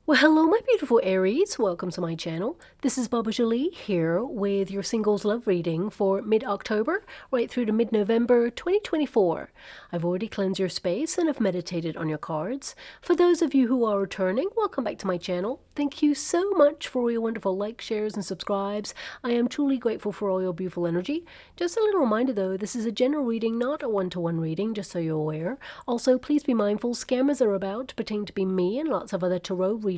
Well, hello, my beautiful Aries. Welcome to my channel. This is Baba Jolie here with your singles love reading for mid-October right through to mid-November 2024. I've already cleansed your space and have meditated on your cards. For those of you who are returning, welcome back to my channel. Thank you so much for all your wonderful likes, shares, and subscribes. I am truly grateful for all your beautiful energy. Just a little reminder though, this is a general reading, not a one-to-one reading, just so you're aware. Also, please be mindful, scammers are about, pretending to be me and lots of other tarot readers.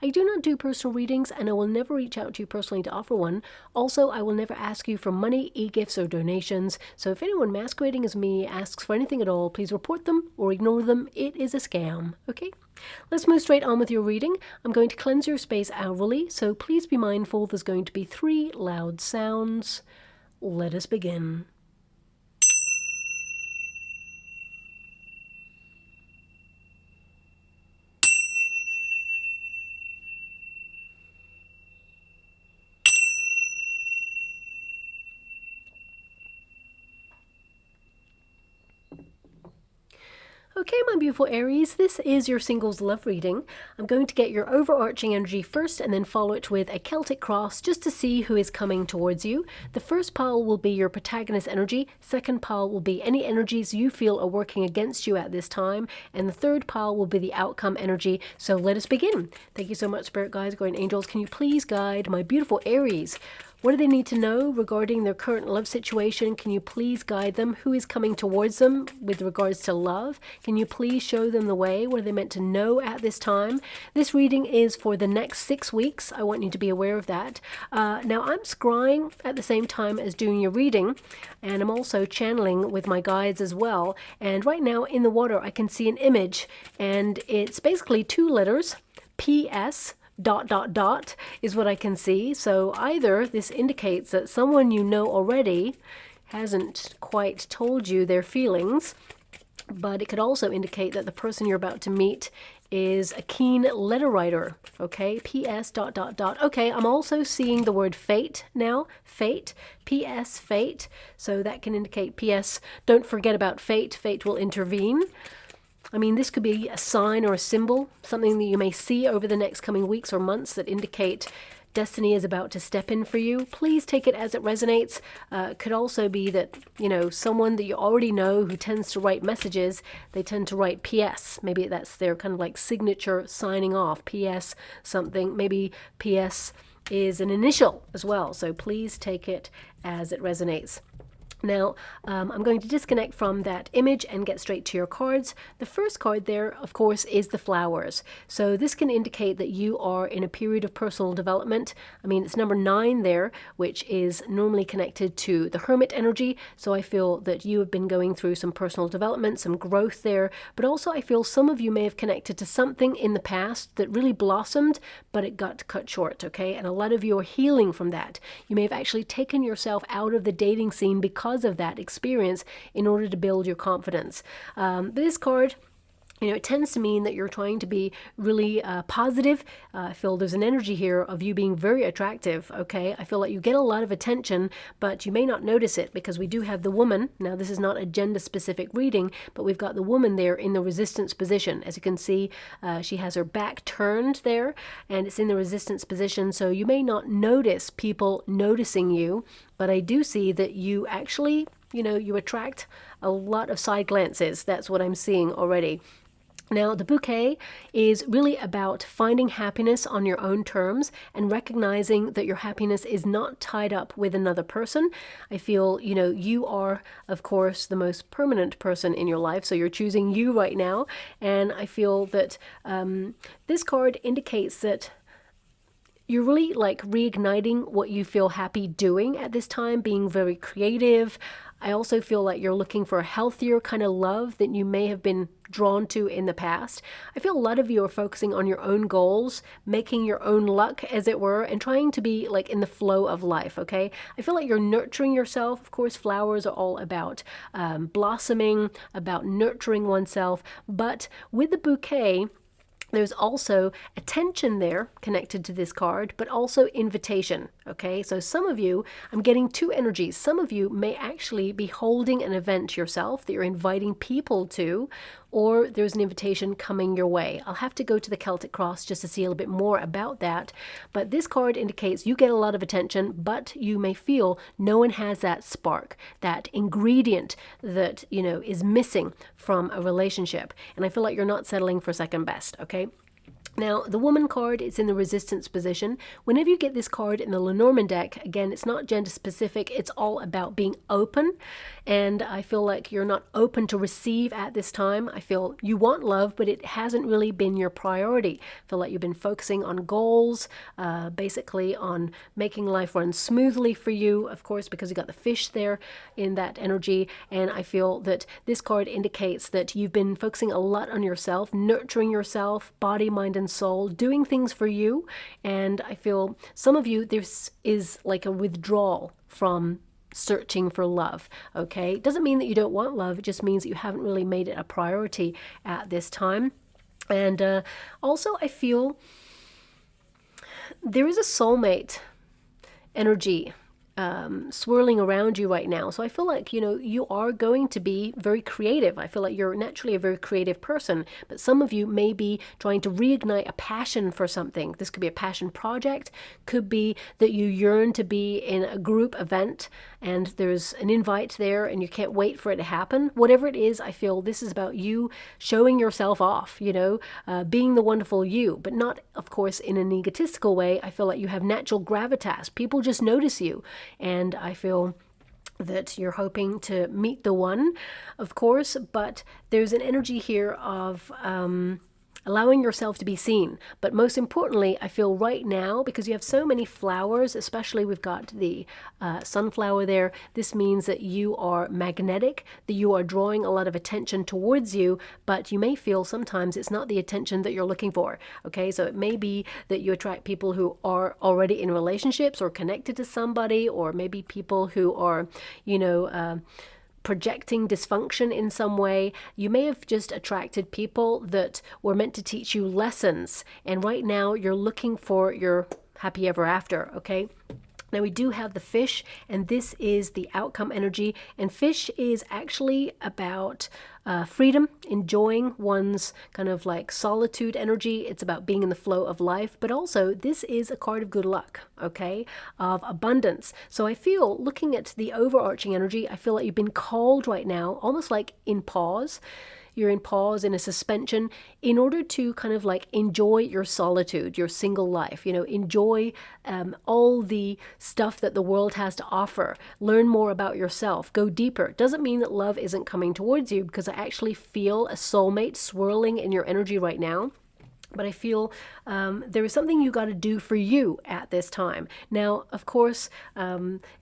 I do not do personal readings and I will never reach out to you personally to offer one. Also, I will never ask you for money, e-gifts, or donations. So if anyone masquerading as me asks for anything at all, please report them or ignore them. It is a scam, okay? Let's move straight on with your reading. I'm going to cleanse your space hourly, so please be mindful there's going to be 3 loud sounds. Let us begin. Okay, my beautiful Aries, this is your singles love reading. I'm going to get your overarching energy first and then follow it with a Celtic cross just to see who is coming towards you. The first pile will be your protagonist energy. Second pile will be any energies you feel are working against you at this time. And the third pile will be the outcome energy. So let us begin. Thank you so much, Spirit Guides, Guardian Angels. Can you please guide my beautiful Aries? What do they need to know regarding their current love situation? Can you please guide them? Who is coming towards them with regards to love? Can you please show them the way? What are they meant to know at this time? This reading is for the next 6 weeks. I want you to be aware of that. Now, I'm scrying at the same time as doing your reading, and I'm also channeling with my guides as well. And right now in the water, I can see an image, and it's basically 2 letters, PS, ... is what I can see. So either this indicates that someone you know already hasn't quite told you their feelings, but it could also indicate that the person you're about to meet is a keen letter writer. Okay, PS ... Okay, I'm also seeing the word fate now. Fate, PS, fate. So that can indicate PS, don't forget about fate. Fate will intervene. I mean, this could be a sign or a symbol, something that you may see over the next coming weeks or months that indicate destiny is about to step in for you. Please take it as it resonates. Could also be that, you know, someone that you already know who tends to write messages, they tend to write PS. Maybe that's their kind of like signature signing off, PS something. Maybe PS is an initial as well. So please take it as it resonates. Now, I'm going to disconnect from that image and get straight to your cards. The first card there, of course, is the flowers. So this can indicate that you are in a period of personal development. I mean, it's number 9 there, which is normally connected to the Hermit energy. So I feel that you have been going through some personal development, some growth there. But also I feel some of you may have connected to something in the past that really blossomed, but it got cut short, okay? And a lot of you are healing from that. You may have actually taken yourself out of the dating scene because of that experience in order to build your confidence. This card, you know, it tends to mean that you're trying to be really positive. I feel there's an energy here of you being very attractive, okay? I feel like you get a lot of attention, but you may not notice it because we do have the woman. Now, this is not a gender-specific reading, but we've got the woman there in the resistance position. As you can see, she has her back turned there, and it's in the resistance position, so you may not notice people noticing you, but I do see that you actually, you know, you attract a lot of side glances. That's what I'm seeing already. Now, the bouquet is really about finding happiness on your own terms and recognizing that your happiness is not tied up with another person. I feel, you know, you are, of course, the most permanent person in your life, so you're choosing you right now. And I feel that this card indicates that you're really like reigniting what you feel happy doing at this time, being very creative. I also feel like you're looking for a healthier kind of love that you may have been drawn to in the past. I feel a lot of you are focusing on your own goals, making your own luck, as it were, and trying to be like in the flow of life, okay? I feel like you're nurturing yourself. Of course, flowers are all about blossoming, about nurturing oneself, but with the bouquet, there's also attention there connected to this card, but also invitation, Okay, so some of you, I'm getting two energies. Some of you may actually be holding an event yourself that you're inviting people to, or there's an invitation coming your way. I'll have to go to the Celtic cross just to see a little bit more about that. But this card indicates you get a lot of attention, but you may feel no one has that spark, that ingredient that, you know, is missing from a relationship. And I feel like you're not settling for second best, okay? Now, the woman card is in the resistance position. Whenever you get this card in the Lenormand deck, again, it's not gender specific. It's all about being open. And I feel like you're not open to receive at this time. I feel you want love, but it hasn't really been your priority. I feel like you've been focusing on goals, basically on making life run smoothly for you, of course, because you got the fish there in that energy. And I feel that this card indicates that you've been focusing a lot on yourself, nurturing yourself, body, mind, and soul, doing things for you. And I feel some of you, this is like a withdrawal from searching for love. Okay, it doesn't mean that you don't want love, it just means that you haven't really made it a priority at this time. And also I feel there is a soulmate energy swirling around you right now. So I feel like, you know, you are going to be very creative. I feel like you're naturally a very creative person, but some of you may be trying to reignite a passion for something. This could be a passion project, could be that you yearn to be in a group event and there's an invite there and you can't wait for it to happen. Whatever it is, I feel this is about you showing yourself off, you know, being the wonderful you, but not, of course, in an egotistical way. I feel like you have natural gravitas. People just notice you. And I feel that you're hoping to meet the one, of course, but there's an energy here of allowing yourself to be seen. But most importantly, I feel right now, because you have so many flowers, especially we've got the sunflower there, this means that you are magnetic, that you are drawing a lot of attention towards you, but you may feel sometimes it's not the attention that you're looking for. Okay, so it may be that you attract people who are already in relationships or connected to somebody, or maybe people who are, you know, projecting dysfunction in some way. You may have just attracted people that were meant to teach you lessons, and right now you're looking for your happy ever after, okay? Now we do have the fish, and this is the outcome energy, and fish is actually about freedom, enjoying one's kind of like solitude energy. It's about being in the flow of life, but also this is a card of good luck, okay, of abundance. So I feel, looking at the overarching energy, I feel like you've been called right now, almost like in pause. You're in pause, in a suspension, in order to kind of like enjoy your solitude, your single life, you know, enjoy all the stuff that the world has to offer, learn more about yourself, go deeper. Doesn't mean that love isn't coming towards you, because I actually feel a soulmate swirling in your energy right now. But I feel there is something you got to do for you at this time. Now, of course,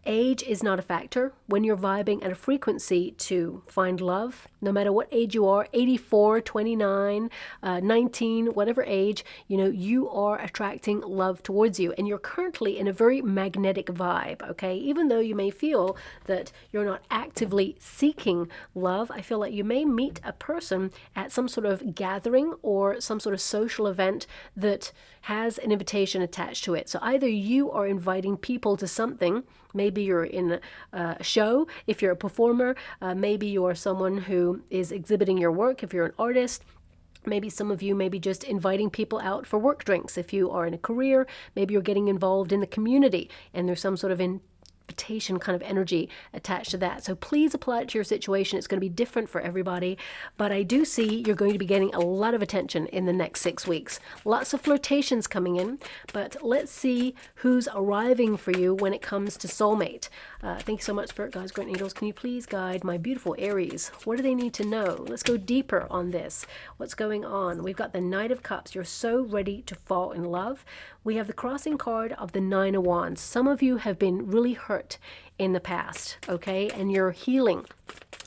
age is not a factor. When you're vibing at a frequency to find love, no matter what age you are, 84, 29, 19, whatever age, you know, you are attracting love towards you. And you're currently in a very magnetic vibe, okay? Even though you may feel that you're not actively seeking love, I feel like you may meet a person at some sort of gathering or some sort of social event that has an invitation attached to it. So either you are inviting people to something, maybe you're in a show, if you're a performer, maybe you're someone who is exhibiting your work, if you're an artist. Maybe some of you may be just inviting people out for work drinks. If you are in a career, maybe you're getting involved in the community and there's some sort of invitation kind of energy attached to that. So please apply it to your situation. It's going to be different for everybody, but I do see you're going to be getting a lot of attention in the next 6 weeks. Lots of flirtations coming in, but let's see who's arriving for you when it comes to soulmate. Thank you so much, Spirit Guides, Great Angels. Can you please guide my beautiful Aries? What do they need to know? Let's go deeper on this. What's going on? We've got the Knight of Cups. You're so ready to fall in love. We have the crossing card of the Nine of Wands. Some of you have been really hurt in the past, okay, and you're healing.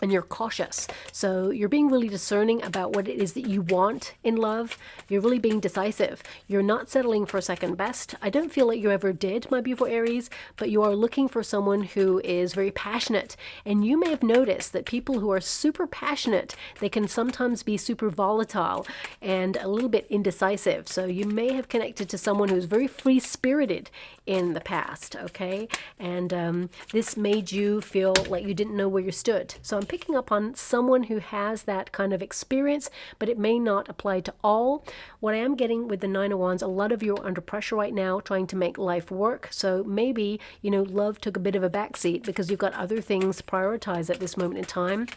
and you're cautious. So you're being really discerning about what it is that you want in love. You're really being decisive. You're not settling for second best. I don't feel like you ever did, my beautiful Aries, but you are looking for someone who is very passionate. And you may have noticed that people who are super passionate, they can sometimes be super volatile and a little bit indecisive. So you may have connected to someone who's very free-spirited in the past, okay? And this made you feel like you didn't know where you stood. So I'm picking up on someone who has that kind of experience, but it may not apply to all. What I am getting with the Nine of Wands, a lot of you are under pressure right now trying to make life work. So maybe, you know, love took a bit of a backseat because you've got other things to prioritize at this moment in time.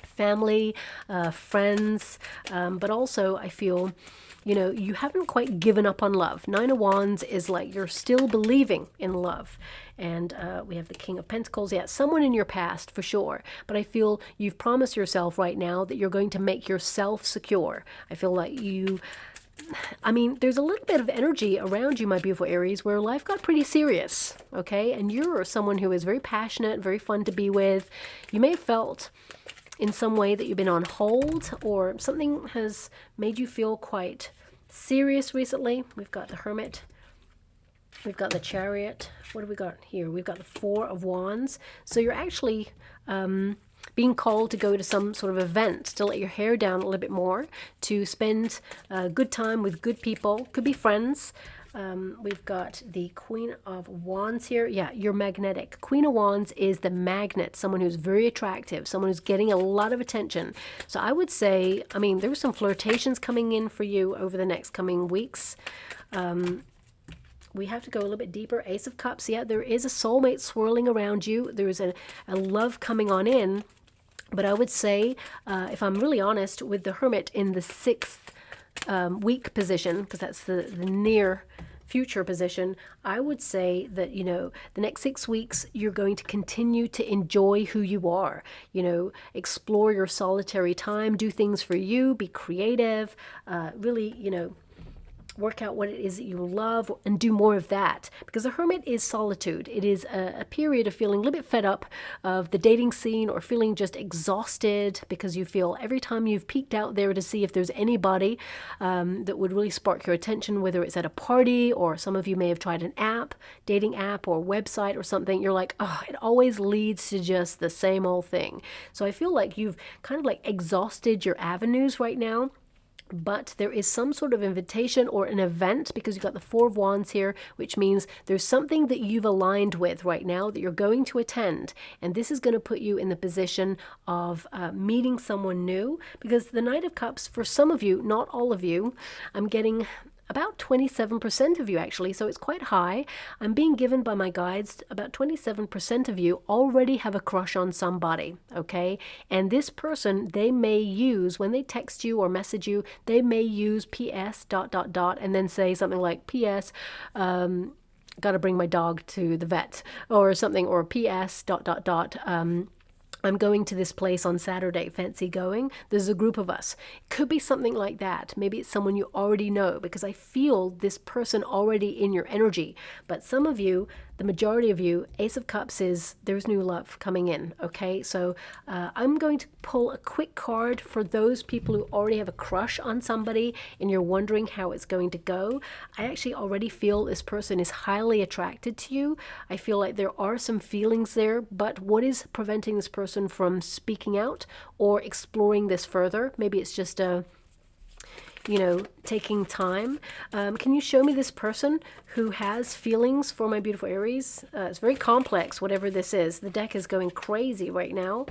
Family, friends, but also I feel, you know, you haven't quite given up on love. Nine of Wands is like you're still believing in love. And we have the King of Pentacles. Yeah, someone in your past for sure. But I feel you've promised yourself right now that you're going to make yourself secure. I feel like you... I mean, there's a little bit of energy around you, my beautiful Aries, where life got pretty serious, okay? And you're someone who is very passionate, very fun to be with. You may have felt in some way that you've been on hold, or something has made you feel quite serious recently. We've got the Hermit. We've got the Chariot. What have we got here? We've got the Four of Wands. So you're actually being called to go to some sort of event, to let your hair down a little bit more, to spend a good time with good people. Could be friends. We've got the Queen of Wands here. Yeah, you're magnetic. Queen of Wands is the magnet, someone who's very attractive, someone who's getting a lot of attention. So I would say, I mean, there were some flirtations coming in for you over the next coming weeks. We have to go a little bit deeper. Ace of Cups. Yeah, there is a soulmate swirling around you. There is a love coming on in. But I would say, if I'm really honest, with the Hermit in the 6th week position, because that's the near future position, I would say that, you know, the next 6 weeks, you're going to continue to enjoy who you are. You know, explore your solitary time, do things for you, be creative, really, you know, work out what it is that you love and do more of that. Because the Hermit is solitude. It is a period of feeling a little bit fed up of the dating scene, or feeling just exhausted because you feel every time you've peeked out there to see if there's anybody that would really spark your attention, whether it's at a party, or some of you may have tried an app, dating app or website or something, you're like, oh, it always leads to just the same old thing. So I feel like you've kind of like exhausted your avenues right now. But there is some sort of invitation or an event, because you've got the Four of Wands here, which means there's something that you've aligned with right now that you're going to attend. And this is going to put you in the position of meeting someone new, because the Knight of Cups, for some of you, not all of you, I'm getting about 27% of you actually, so it's quite high. I'm being given by my guides, about 27% of you already have a crush on somebody, okay? And this person, they may use, when they text you or message you, they may use PS ... and then say something like, PS, gotta bring my dog to the vet, or something, or PS ... I'm going to this place on Saturday, fancy going? There's a group of us. It could be something like that. Maybe it's someone you already know, because I feel this person already in your energy. But some of you, the majority of you, Ace of Cups is there's new love coming in, okay? So I'm going to pull a quick card for those people who already have a crush on somebody and you're wondering how it's going to go. I actually already feel this person is highly attracted to you. I feel like there are some feelings there, but what is preventing this person from speaking out or exploring this further? Maybe it's just a, you know, taking time. Can you show me this person who has feelings for my beautiful Aries? It's very complex, whatever this is. The deck is going crazy right now.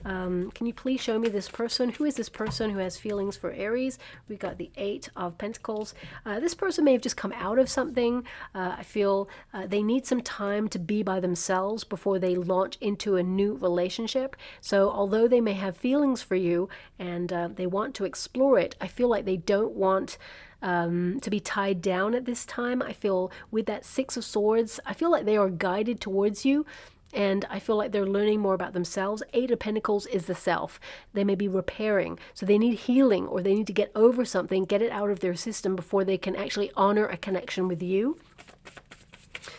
Can you please show me this person? Who is this person who has feelings for Aries? We've got the 8 of Pentacles. This person may have just come out of something. I feel they need some time to be by themselves before they launch into a new relationship. So although they may have feelings for you and they want to explore it, I feel like they don't want to be tied down at this time. I feel with that 6 of Swords, I feel like they are guided towards you. And I feel like they're learning more about themselves. 8 of Pentacles is the self. They may be repairing. So they need healing, or they need to get over something, get it out of their system before they can actually honor a connection with you.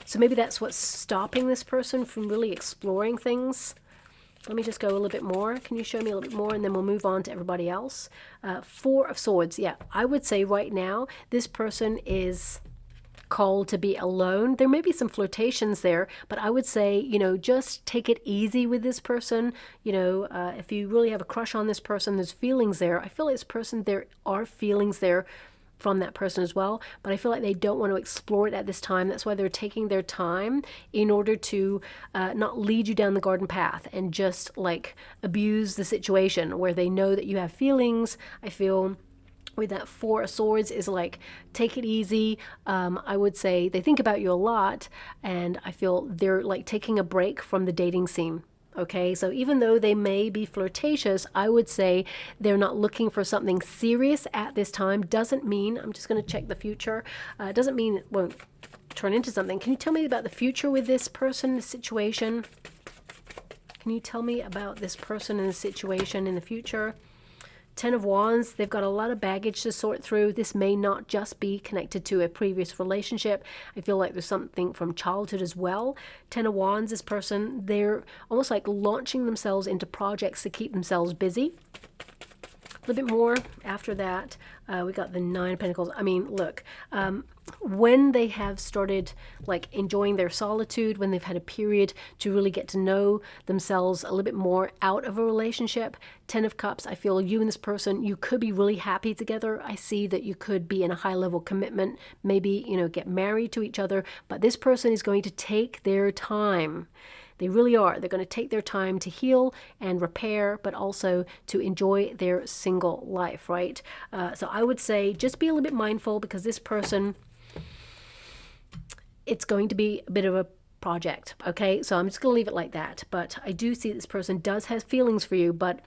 So maybe that's what's stopping this person from really exploring things. Let me just go a little bit more. Can you show me a little bit more, and then we'll move on to everybody else. Four of Swords. Yeah, I would say right now this person is called to be alone. There may be some flirtations there, but I would say, you know, just take it easy with this person. You know, if you really have a crush on this person, there's feelings there. I feel like this person, there are feelings there from that person as well, but I feel like they don't want to explore it at this time. That's why they're taking their time in order to not lead you down the garden path and just like abuse the situation where they know that you have feelings. I feel with that Four of Swords is like, take it easy. I would say they think about you a lot, and I feel they're like taking a break from the dating scene. Okay, so even though they may be flirtatious, I would say they're not looking for something serious at this time. Doesn't mean, I'm just going to check the future, doesn't mean it won't turn into something. Can you tell me about the future with this person, the situation? Can you tell me about this person and the situation in the future? Ten of Wands, they've got a lot of baggage to sort through. This may not just be connected to a previous relationship. I feel like there's something from childhood as well. Ten of Wands, this person, they're almost like launching themselves into projects to keep themselves busy. A little bit more after that, we got the Nine of Pentacles. I mean, look, when they have started like enjoying their solitude, when they've had a period to really get to know themselves a little bit more out of a relationship, Ten of Cups, I feel you and this person, you could be really happy together. I see that you could be in a high level commitment, maybe, you know, get married to each other, but this person is going to take their time. They really are. They're going to take their time to heal and repair, but also to enjoy their single life, right? So I would say just be a little bit mindful, because this person, it's going to be a bit of a project, okay? So I'm just going to leave it like that. But I do see this person does have feelings for you, but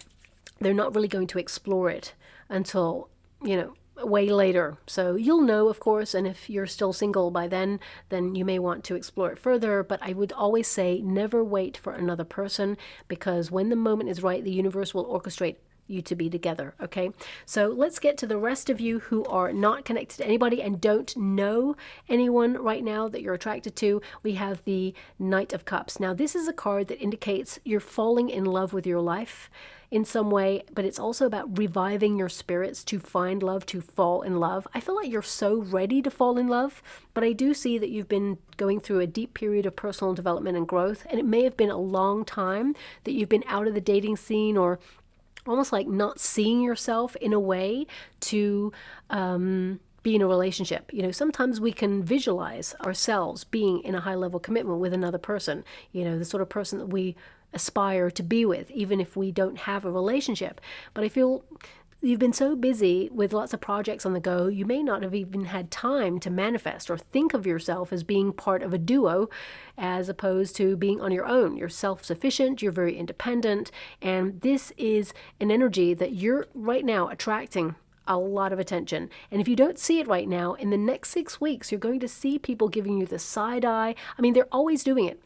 they're not really going to explore it until, you know, way later. So you'll know, of course, and if you're still single by then you may want to explore it further. But I would always say never wait for another person, because when the moment is right, the universe will orchestrate you to be together. Okay, so let's get to the rest of you who are not connected to anybody and don't know anyone right now that you're attracted to. We have the Knight of Cups. Now this is a card that indicates you're falling in love with your life in some way, but it's also about reviving your spirits to find love, to fall in love. I feel like you're so ready to fall in love, but I do see that you've been going through a deep period of personal development and growth, and it may have been a long time that you've been out of the dating scene, or almost like not seeing yourself in a way to be in a relationship. You know, sometimes we can visualize ourselves being in a high level commitment with another person, you know, the sort of person that we aspire to be with, even if we don't have a relationship. But I feel you've been so busy with lots of projects on the go, you may not have even had time to manifest or think of yourself as being part of a duo, as opposed to being on your own. You're self-sufficient, you're very independent, and this is an energy that you're right now attracting a lot of attention. And if you don't see it right now, in the next 6 weeks, you're going to see people giving you the side eye. I mean, they're always doing it.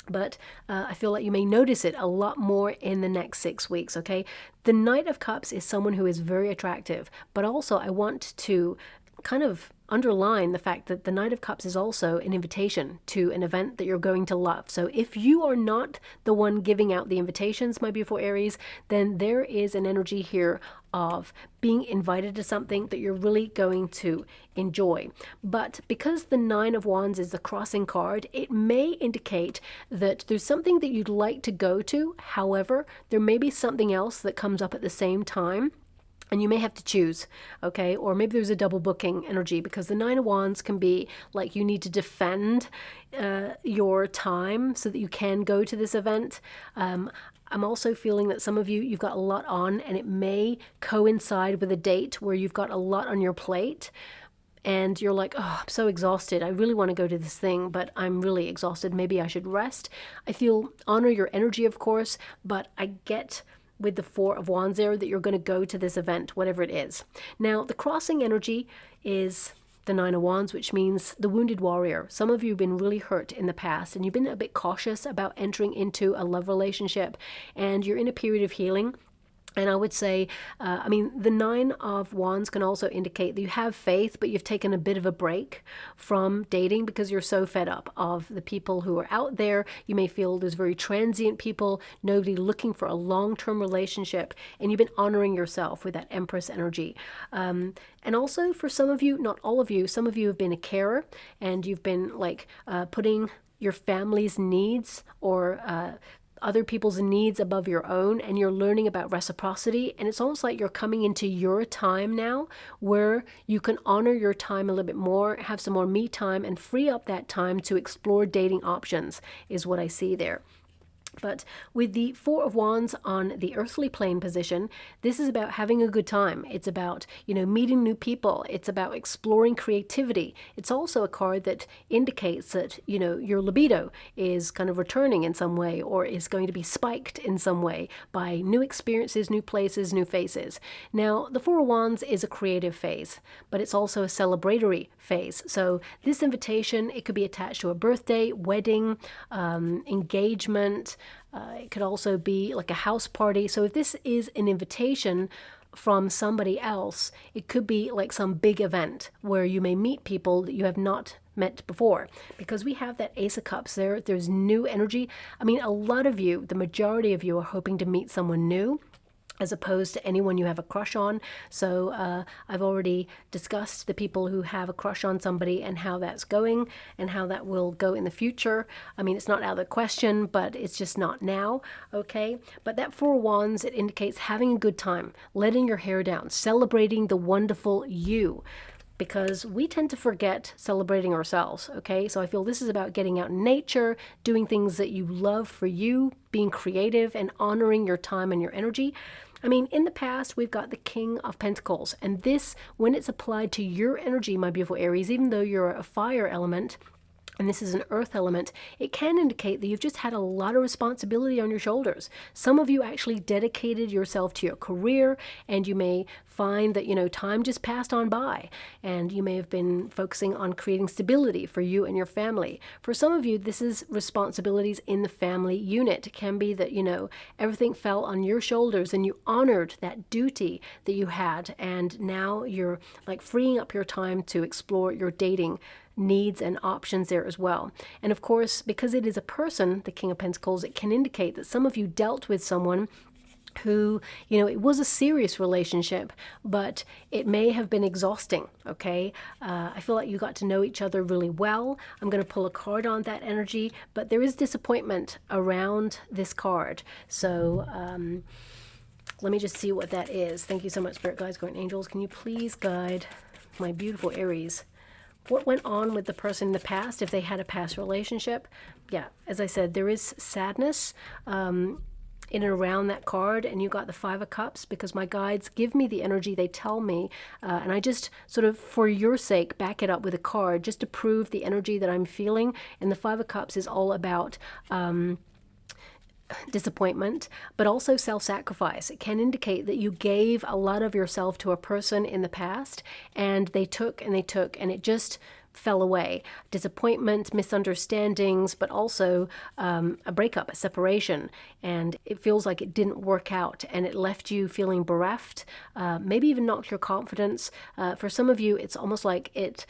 But I feel like you may notice it a lot more in the next 6 weeks, okay? The Knight of Cups is someone who is very attractive, but also I want to kind of underline the fact that the Knight of Cups is also an invitation to an event that you're going to love. So if you are not the one giving out the invitations, my beautiful Aries, then there is an energy here of being invited to something that you're really going to enjoy. But because the Nine of Wands is the crossing card, it may indicate that there's something that you'd like to go to. However, there may be something else that comes up at the same time, and you may have to choose, okay? Or maybe there's a double booking energy, because the Nine of Wands can be like you need to defend your time so that you can go to this event. I'm also feeling that some of you, you've got a lot on, and it may coincide with a date where you've got a lot on your plate, and you're like, oh, I'm so exhausted. I really want to go to this thing, but I'm really exhausted. Maybe I should rest. I feel honor your energy, of course, but I get with the Four of Wands there that you're going to go to this event, whatever it is. Now, the crossing energy is the Nine of Wands, which means the wounded warrior. Some of you have been really hurt in the past, and you've been a bit cautious about entering into a love relationship, and you're in a period of healing. And I would say, I mean, the Nine of Wands can also indicate that you have faith, but you've taken a bit of a break from dating because you're so fed up of the people who are out there. You may feel there's very transient people, nobody looking for a long-term relationship, and you've been honoring yourself with that Empress energy. And also for some of you, not all of you, some of you have been a carer, and you've been like putting your family's needs or other people's needs above your own, and you're learning about reciprocity. And it's almost like you're coming into your time now where you can honor your time a little bit more, have some more me time, and free up that time to explore dating options is what I see there. But with the Four of Wands on the earthly plane position, this is about having a good time. It's about, meeting new people. It's about exploring creativity. It's also a card that indicates that, your libido is kind of returning in some way, or is going to be spiked in some way by new experiences, new places, new faces. Now, the Four of Wands is a creative phase, but it's also a celebratory phase. So this invitation, it could be attached to a birthday, wedding, engagement. It could also be like a house party. So if this is an invitation from somebody else, it could be like some big event where you may meet people that you have not met before, because we have that Ace of Cups there. There's new energy. I mean, a lot of you, the majority of you, are hoping to meet someone new, as opposed to anyone you have a crush on. So I've already discussed the people who have a crush on somebody and how that's going and how that will go in the future. I mean, it's not out of the question, but it's just not now, okay? But that Four of Wands, it indicates having a good time, letting your hair down, celebrating the wonderful you, because we tend to forget celebrating ourselves, okay? So I feel this is about getting out in nature, doing things that you love for you, being creative, and honoring your time and your energy. I mean, in the past, we've got the King of Pentacles, and this, when it's applied to your energy, my beautiful Aries, even though you're a fire element, and this is an earth element, it can indicate that you've just had a lot of responsibility on your shoulders. Some of you actually dedicated yourself to your career, and you may find that, time just passed on by, and you may have been focusing on creating stability for you and your family. For some of you, this is responsibilities in the family unit. It can be that, everything fell on your shoulders and you honored that duty that you had, and now you're like freeing up your time to explore your dating needs and options there as well. And of course, because it is a person, the King of Pentacles, it can indicate that some of you dealt with someone who, it was a serious relationship, but it may have been exhausting, okay? I feel like you got to know each other really well. I'm going to pull a card on that energy, but there is disappointment around this card. So let me just see what that is. Thank you so much, Spirit Guides, Guardian Angels. Can you please guide my beautiful Aries? What went on with the person in the past, if they had a past relationship? Yeah, as I said, there is sadness in and around that card, and you got the Five of Cups, because my guides give me the energy, they tell me, and I just sort of, for your sake, back it up with a card, just to prove the energy that I'm feeling. And the Five of Cups is all about disappointment, but also self-sacrifice. It can indicate that you gave a lot of yourself to a person in the past, and they took and they took, and it just fell away. Disappointment, misunderstandings, but also a breakup, a separation, and it feels like it didn't work out, and it left you feeling bereft, maybe even knocked your confidence. For some of you, it's almost like it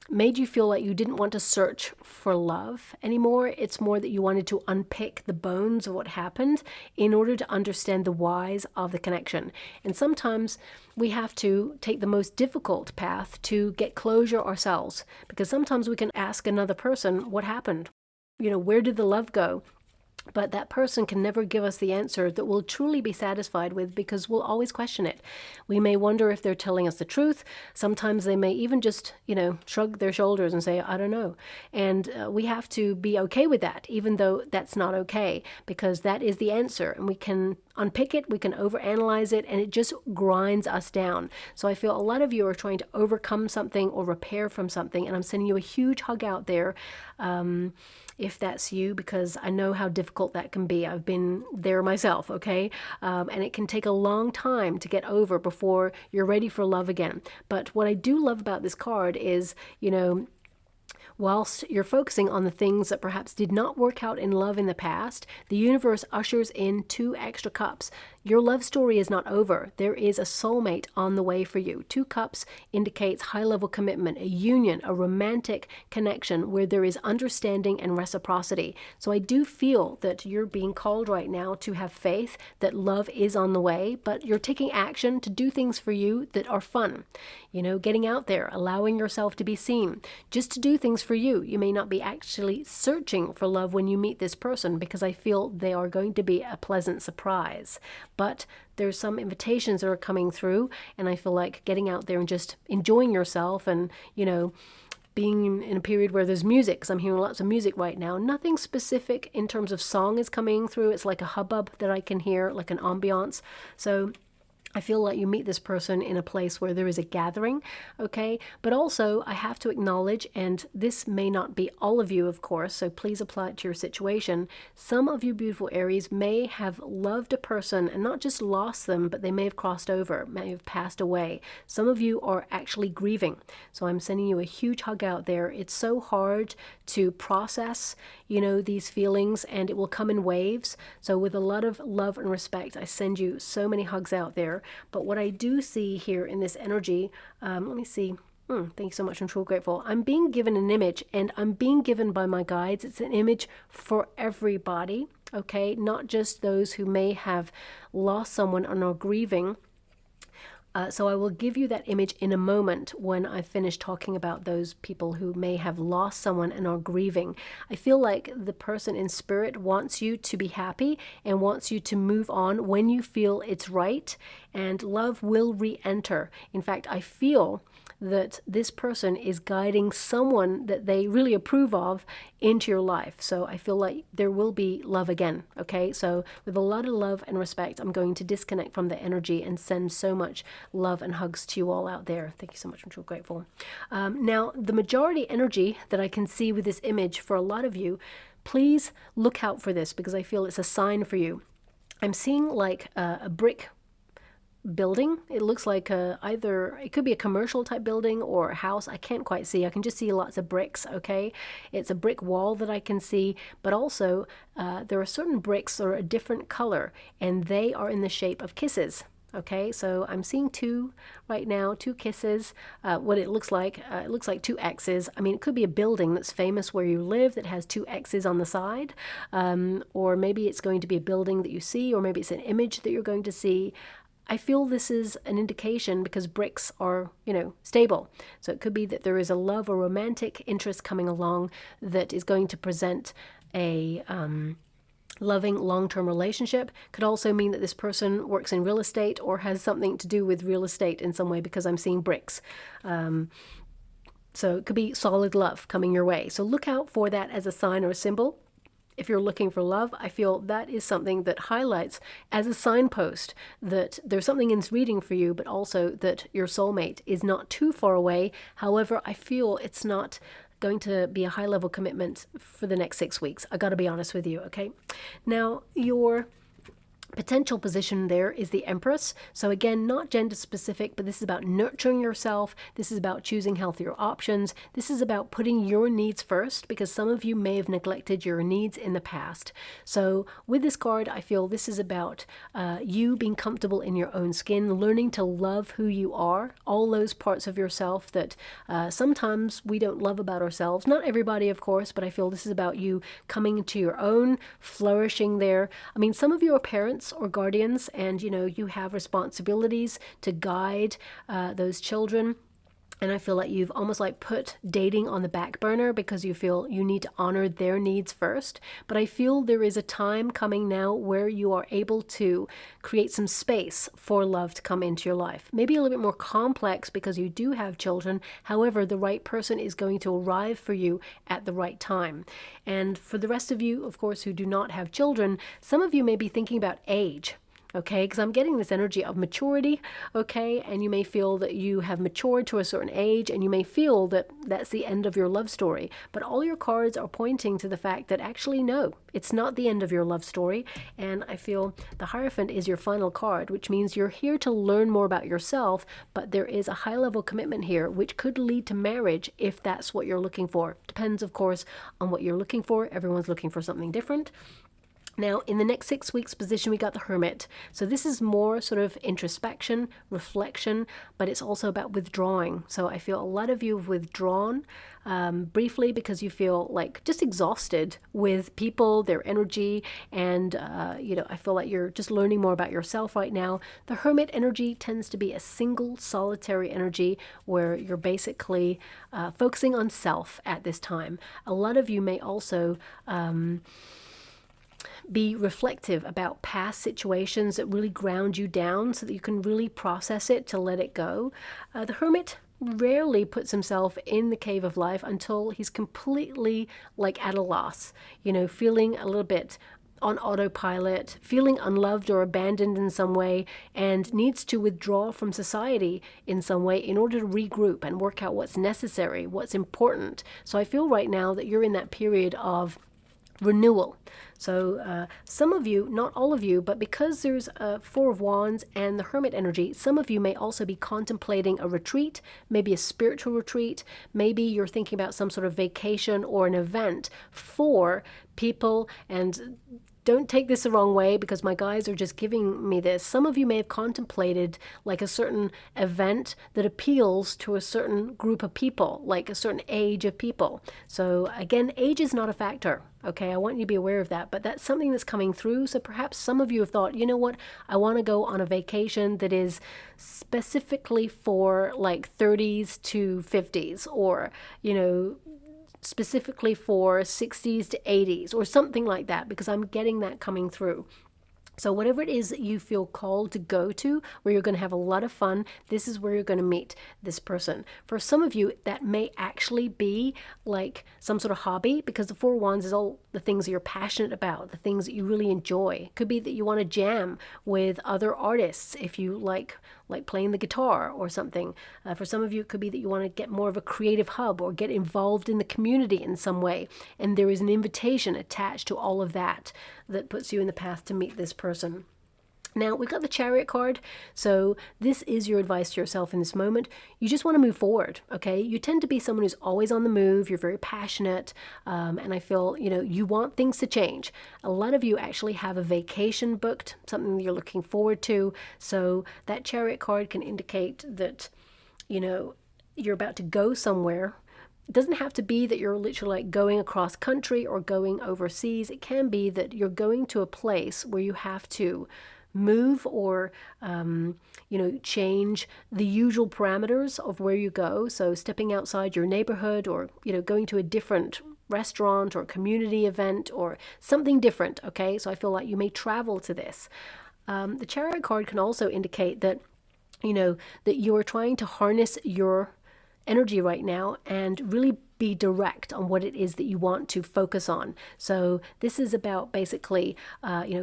made you feel like you didn't want to search for love anymore. It's more that you wanted to unpick the bones of what happened in order to understand the whys of the connection. And sometimes we have to take the most difficult path to get closure ourselves, because sometimes we can ask another person what happened. Where did the love go? But that person can never give us the answer that we'll truly be satisfied with, because we'll always question it. We may wonder if they're telling us the truth. Sometimes they may even just, shrug their shoulders and say, I don't know. And we have to be okay with that, even though that's not okay, because that is the answer. And we can unpick it, we can overanalyze it, and it just grinds us down. So I feel a lot of you are trying to overcome something or repair from something, and I'm sending you a huge hug out there. If that's you, because I know how difficult that can be. I've been there myself, okay? And it can take a long time to get over before you're ready for love again. But what I do love about this card is, Whilst you're focusing on the things that perhaps did not work out in love in the past, the universe ushers in 2 extra cups. Your love story is not over. There is a soulmate on the way for you. 2 cups indicates high-level commitment, a union, a romantic connection where there is understanding and reciprocity. So I do feel that you're being called right now to have faith that love is on the way, but you're taking action to do things for you that are fun. You know, getting out there, allowing yourself to be seen, just to do things for you. You may not be actually searching for love when you meet this person, because I feel they are going to be a pleasant surprise. But there's some invitations that are coming through, and I feel like getting out there and just enjoying yourself and, you know, being in a period where there's music, because I'm hearing lots of music right now. Nothing specific in terms of song is coming through. It's like a hubbub that I can hear, like an ambiance. So I feel like you meet this person in a place where there is a gathering, okay? But also, I have to acknowledge, and this may not be all of you, of course, so please apply it to your situation. Some of you beautiful Aries may have loved a person and not just lost them, but they may have crossed over, may have passed away. Some of you are actually grieving. So I'm sending you a huge hug out there. It's so hard to process, you know, these feelings, and it will come in waves. So with a lot of love and respect, I send you so many hugs out there. But what I do see here in this energy, let me see. Thank you so much. I'm so grateful. I'm being given an image, and I'm being given by my guides. It's an image for everybody, okay? Not just those who may have lost someone and are grieving. So I will give you that image in a moment when I finish talking about those people who may have lost someone and are grieving. I feel like the person in spirit wants you to be happy and wants you to move on when you feel it's right, and love will re-enter. In fact, I feel that this person is guiding someone that they really approve of into your life. So I feel like there will be love again, okay? So with a lot of love and respect, I'm going to disconnect from the energy and send so much love and hugs to you all out there. Thank you so much. I'm so grateful. Now, the majority energy that I can see with this image for a lot of you, please look out for this, because I feel it's a sign for you. I'm seeing like a brick building. It looks like either it could be a commercial type building or a house. I can't quite see. I can just see lots of bricks, okay? It's a brick wall that I can see, but also there are certain bricks that are a different color, and they are in the shape of kisses. Okay, so I'm seeing 2 right now, 2 kisses. What it looks like 2 X's. I mean, it could be a building that's famous where you live that has 2 X's on the side, or maybe it's going to be a building that you see, or maybe it's an image that you're going to see. I feel this is an indication because bricks are, you know, stable. So it could be that there is a love or romantic interest coming along that is going to present a loving long-term relationship. Could also mean that this person works in real estate or has something to do with real estate in some way, because I'm seeing bricks. So it could be solid love coming your way. So look out for that as a sign or a symbol. If you're looking for love, I feel that is something that highlights as a signpost that there's something in this reading for you, but also that your soulmate is not too far away. However, I feel it's not going to be a high-level commitment for the next 6 weeks. I got to be honest with you, okay? Now, your potential position there is the Empress. So again, not gender specific, but this is about nurturing yourself. This is about choosing healthier options. This is about putting your needs first, because some of you may have neglected your needs in the past. So with this card, I feel this is about you being comfortable in your own skin, learning to love who you are, all those parts of yourself that sometimes we don't love about ourselves. Not everybody, of course, but I feel this is about you coming to your own, flourishing there. I mean, some of you are parents or guardians, and you know, you have responsibilities to guide those children. And I feel like you've almost like put dating on the back burner because you feel you need to honor their needs first. But I feel there is a time coming now where you are able to create some space for love to come into your life. Maybe a little bit more complex because you do have children. However, the right person is going to arrive for you at the right time. And for the rest of you, of course, who do not have children, some of you may be thinking about age. okay? Because I'm getting this energy of maturity, okay? And you may feel that you have matured to a certain age, and you may feel that that's the end of your love story. But all your cards are pointing to the fact that actually, no, it's not the end of your love story. And I feel the Hierophant is your final card, which means you're here to learn more about yourself, but there is a high-level commitment here, which could lead to marriage if that's what you're looking for. Depends, of course, on what you're looking for. Everyone's looking for something different. Now, in the next 6 weeks position, we got the Hermit. So this is more sort of introspection, reflection, but it's also about withdrawing. So I feel a lot of you have withdrawn briefly because you feel like just exhausted with people, their energy, and, I feel like you're just learning more about yourself right now. The Hermit energy tends to be a single, solitary energy where you're basically focusing on self at this time. A lot of you may also be reflective about past situations that really ground you down so that you can really process it to let it go. The Hermit rarely puts himself in the cave of life until he's completely like at a loss, feeling a little bit on autopilot, feeling unloved or abandoned in some way, and needs to withdraw from society in some way in order to regroup and work out what's necessary, what's important. So I feel right now that you're in that period of renewal. So some of you, not all of you, but because there's a Four of Wands and the Hermit energy, some of you may also be contemplating a retreat, maybe a spiritual retreat. Maybe you're thinking about some sort of vacation or an event for people. And don't take this the wrong way, because my guides are just giving me this. Some of you may have contemplated like a certain event that appeals to a certain group of people, like a certain age of people. So again, age is not a factor. Okay, I want you to be aware of that, but that's something that's coming through. So perhaps some of you have thought, you know what, I want to go on a vacation that is specifically for like 30s to 50s, or, specifically for 60s to 80s or something like that, because I'm getting that coming through. So whatever it is that you feel called to go to, where you're going to have a lot of fun, this is where you're going to meet this person. For some of you, that may actually be like some sort of hobby, because the Four of Wands is all the things that you're passionate about, the things that you really enjoy. It could be that you want to jam with other artists if you like playing the guitar or something. For some of you, it could be that you want to get more of a creative hub or get involved in the community in some way. And there is an invitation attached to all of that that puts you in the path to meet this person. Now, we've got the Chariot card, so this is your advice to yourself in this moment. You just want to move forward, okay? You tend to be someone who's always on the move. You're very passionate, and I feel, you want things to change. A lot of you actually have a vacation booked, something that you're looking forward to, so that Chariot card can indicate that, you're about to go somewhere. It doesn't have to be that you're literally like going across country or going overseas. It can be that you're going to a place where you have to move or, change the usual parameters of where you go. So stepping outside your neighborhood, or, going to a different restaurant or community event or something different. Okay. So I feel like you may travel to this. The Chariot card can also indicate that, that you are trying to harness your energy right now and really be direct on what it is that you want to focus on. So this is about basically,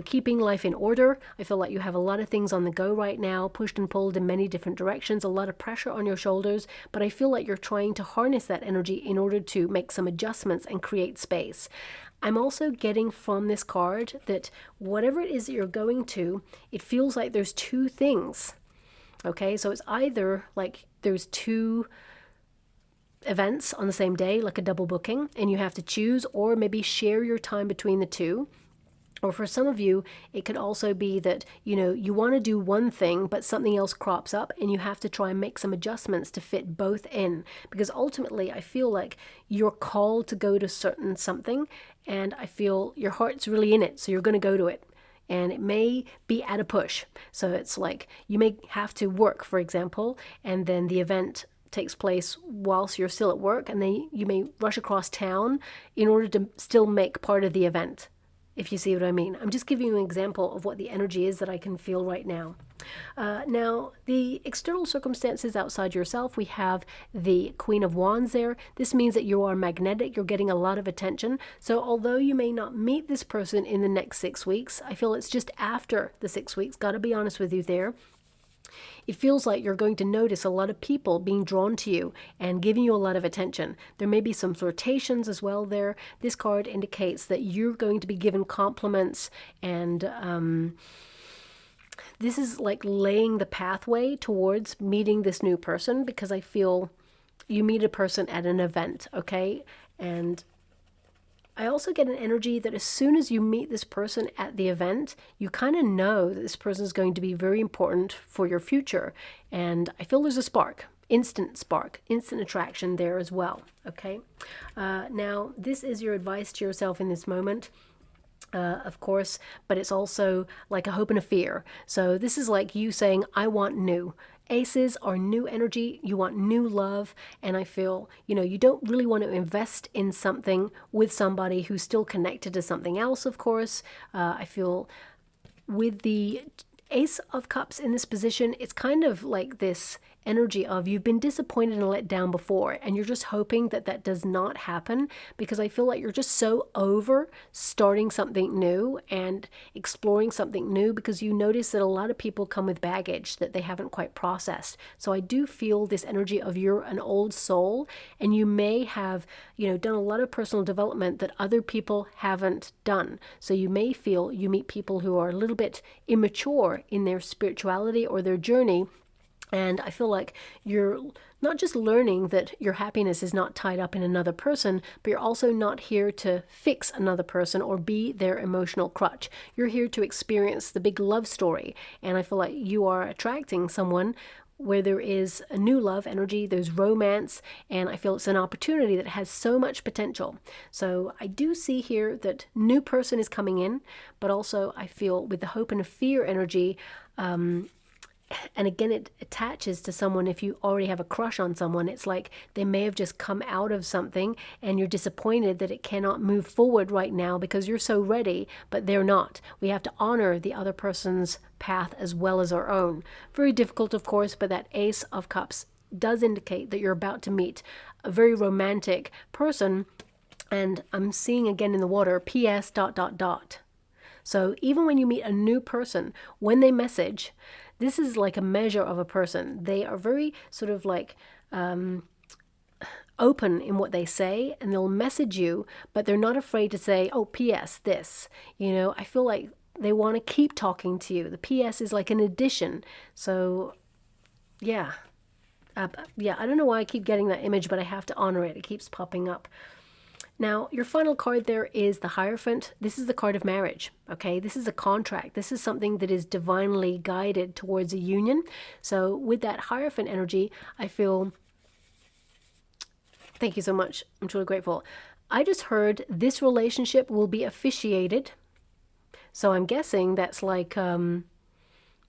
keeping life in order. I feel like you have a lot of things on the go right now, pushed and pulled in many different directions, a lot of pressure on your shoulders, but I feel like you're trying to harness that energy in order to make some adjustments and create space. I'm also getting from this card that whatever it is that you're going to, it feels like there's two things. Okay, so it's either like there's two events on the same day, like a double booking, and you have to choose or maybe share your time between the two. Or for some of you, it could also be that, you want to do one thing, but something else crops up and you have to try and make some adjustments to fit both in. Because ultimately, I feel like you're called to go to certain something, and I feel your heart's really in it, so you're going to go to it. And it may be at a push. So it's like you may have to work, for example, and then the event takes place whilst you're still at work, and then you may rush across town in order to still make part of the event, if you see what I mean. I'm just giving you an example of what the energy is that I can feel right now. Now, the external circumstances outside yourself, we have the Queen of Wands there. This means that you are magnetic, you're getting a lot of attention. So although you may not meet this person in the next 6 weeks, I feel it's just after the 6 weeks, gotta be honest with you there. It feels like you're going to notice a lot of people being drawn to you and giving you a lot of attention. There may be some flirtations as well there. This card indicates that you're going to be given compliments, and this is like laying the pathway towards meeting this new person, because I feel you meet a person at an event, okay? And I also get an energy that as soon as you meet this person at the event, you kind of know that this person is going to be very important for your future. And I feel there's a spark, instant attraction there as well, okay? Now, this is your advice to yourself in this moment. Of course, but it's also like a hope and a fear. So this is like you saying, I want new. Aces are new energy. You want new love. And I feel, you don't really want to invest in something with somebody who's still connected to something else, of course. I feel with the Ace of Cups in this position, it's kind of like this energy of you've been disappointed and let down before, and you're just hoping that that does not happen, because I feel like you're just so over starting something new and exploring something new, because you notice that a lot of people come with baggage that they haven't quite processed. So I do feel this energy of you're an old soul, and you may have done a lot of personal development that other people haven't done. So you may feel you meet people who are a little bit immature in their spirituality or their journey. And I feel like you're not just learning that your happiness is not tied up in another person, but you're also not here to fix another person or be their emotional crutch. You're here to experience the big love story. And I feel like you are attracting someone where there is a new love energy, there's romance, and I feel it's an opportunity that has so much potential. So I do see here that new person is coming in, but also I feel with the hope and fear energy, and again, it attaches to someone. If you already have a crush on someone, it's like they may have just come out of something and you're disappointed that it cannot move forward right now because you're so ready, but they're not. We have to honor the other person's path as well as our own. Very difficult, of course, but that Ace of Cups does indicate that you're about to meet a very romantic person. And I'm seeing again in the water, PS ... So even when you meet a new person, when they message, this is like a measure of a person. They are very sort of like open in what they say, and they'll message you, but they're not afraid to say, oh, PS this. I feel like they want to keep talking to you. The PS is like an addition. So yeah. I don't know why I keep getting that image, but I have to honor it. It keeps popping up. Now, your final card there is the Hierophant. This is the card of marriage, okay? This is a contract. This is something that is divinely guided towards a union. So with that Hierophant energy, I feel, thank you so much. I'm truly grateful. I just heard this relationship will be officiated. So I'm guessing that's like, when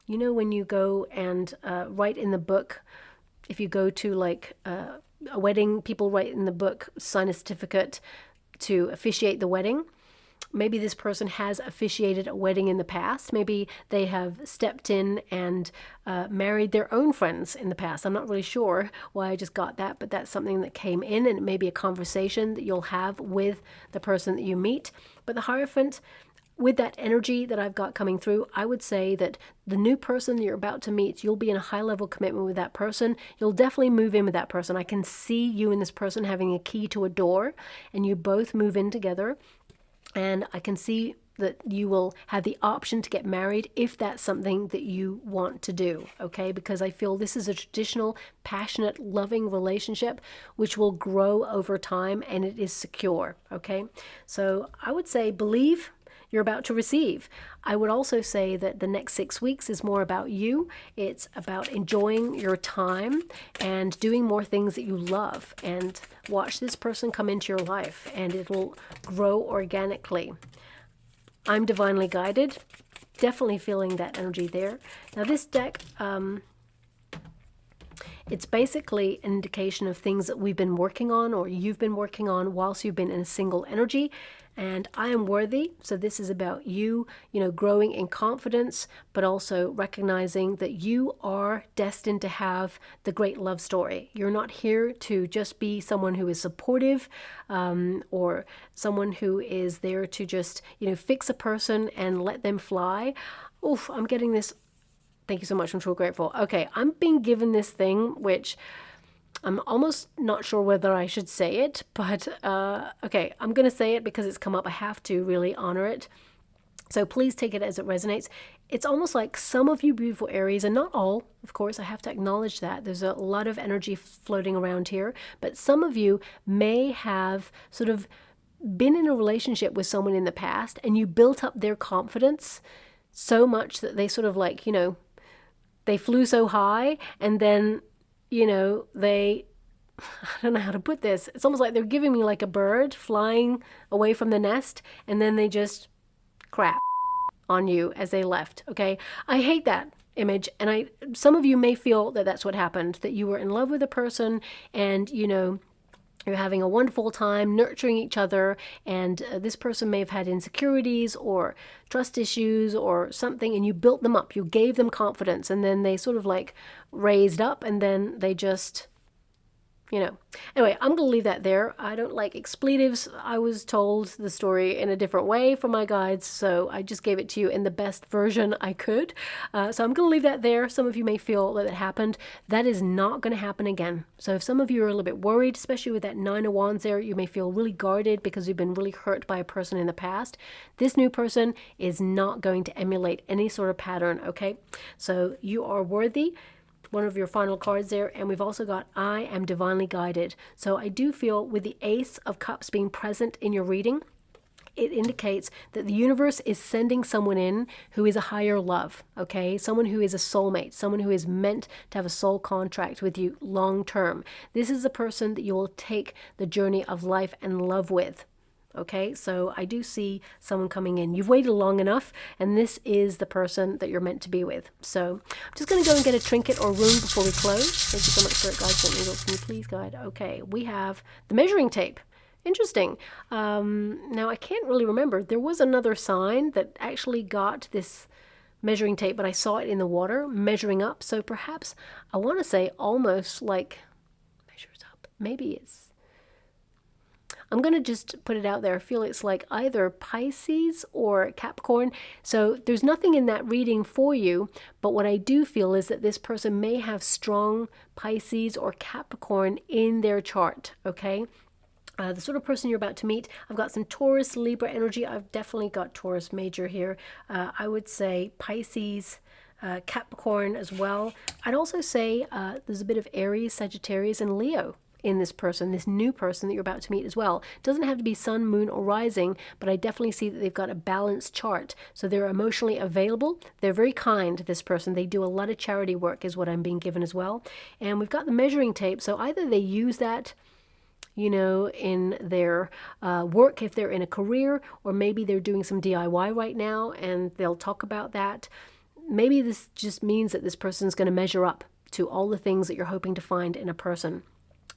you go and write in the book, if you go to like a wedding, people write in the book, sign a certificate to officiate the wedding. Maybe this person has officiated a wedding in the past. Maybe they have stepped in and married their own friends in the past. I'm not really sure why I just got that, but that's something that came in, and it may be a conversation that you'll have with the person that you meet. But the Hierophant, with that energy that I've got coming through, I would say that the new person that you're about to meet, you'll be in a high-level commitment with that person. You'll definitely move in with that person. I can see you and this person having a key to a door, and you both move in together. And I can see that you will have the option to get married if that's something that you want to do, okay? Because I feel this is a traditional, passionate, loving relationship which will grow over time, and it is secure, okay? So I would say believe you're about to receive. I would also say that the next 6 weeks is more about you. It's about enjoying your time and doing more things that you love, and watch this person come into your life, and it will grow organically. I'm divinely guided. Definitely feeling that energy there. Now this deck, it's basically an indication of things that we've been working on or you've been working on whilst you've been in a single energy. And I am worthy. So this is about you, growing in confidence, but also recognizing that you are destined to have the great love story. You're not here to just be someone who is supportive, or someone who is there to just, fix a person and let them fly. Oof, I'm getting this. Thank you so much. I'm so grateful. Okay, I'm being given this thing, which I'm almost not sure whether I should say it, but okay, I'm going to say it because it's come up. I have to really honor it. So please take it as it resonates. It's almost like some of you beautiful Aries, and not all, of course, I have to acknowledge that. There's a lot of energy floating around here, but some of you may have sort of been in a relationship with someone in the past and you built up their confidence so much that they sort of like, they flew so high, and then, they, I don't know how to put this. It's almost like they're giving me like a bird flying away from the nest, and then they just crap on you as they left. Okay. I hate that image. And some of you may feel that that's what happened, that you were in love with a person and, you're having a wonderful time nurturing each other, and this person may have had insecurities or trust issues or something, and you built them up. You gave them confidence, and then they sort of like raised up, and then they just, Anyway, I'm going to leave that there. I don't like expletives. I was told the story in a different way from my guides, so I just gave it to you in the best version I could. So I'm going to leave that there. Some of you may feel that it happened. That is not going to happen again. So if some of you are a little bit worried, especially with that Nine of Wands there, you may feel really guarded because you've been really hurt by a person in the past. This new person is not going to emulate any sort of pattern, okay? So you are worthy. One of your final cards there, and we've also got I am divinely guided. So I do feel with the Ace of Cups being present in your reading, it indicates that the universe is sending someone in who is a higher love, okay? Someone who is a soulmate, someone who is meant to have a soul contract with you long term. This is a person that you will take the journey of life and love with. Okay, so I do see someone coming in. You've waited long enough, and this is the person that you're meant to be with. So I'm just going to go and get a trinket or rune before we close. Thank you so much for it, guys. Can you please, guide? Okay, we have the measuring tape. Interesting. Now, I can't really remember. There was another sign that actually got this measuring tape, but I saw it in the water measuring up. So perhaps I want to say almost like measures up. Maybe it's... I'm going to just put it out there. I feel it's like either Pisces or Capricorn. So there's nothing in that reading for you, but what I do feel is that this person may have strong Pisces or Capricorn in their chart, okay? The sort of person you're about to meet, I've got some Taurus, Libra energy. I've definitely got Taurus major here. I would say Pisces, Capricorn as well. I'd also say there's a bit of Aries, Sagittarius, and Leo in this person, this new person that you're about to meet as well. It doesn't have to be sun, moon, or rising, but I definitely see that they've got a balanced chart. So they're emotionally available. They're very kind, this person. They do a lot of charity work is what I'm being given as well. And we've got the measuring tape. So either they use that, in their work if they're in a career, or maybe they're doing some DIY right now and they'll talk about that. Maybe this just means that this person's going to measure up to all the things that you're hoping to find in a person.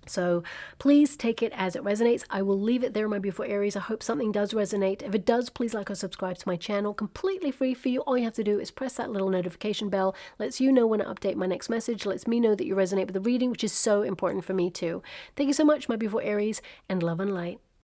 So please take it as it resonates. I will leave it there, my beautiful Aries. I hope something does resonate. If it does, please like or subscribe to my channel. Completely free for you. All you have to do is press that little notification bell. Lets you know when I update my next message. Lets me know that you resonate with the reading, which is so important for me too. Thank you so much, my beautiful Aries, and love and light.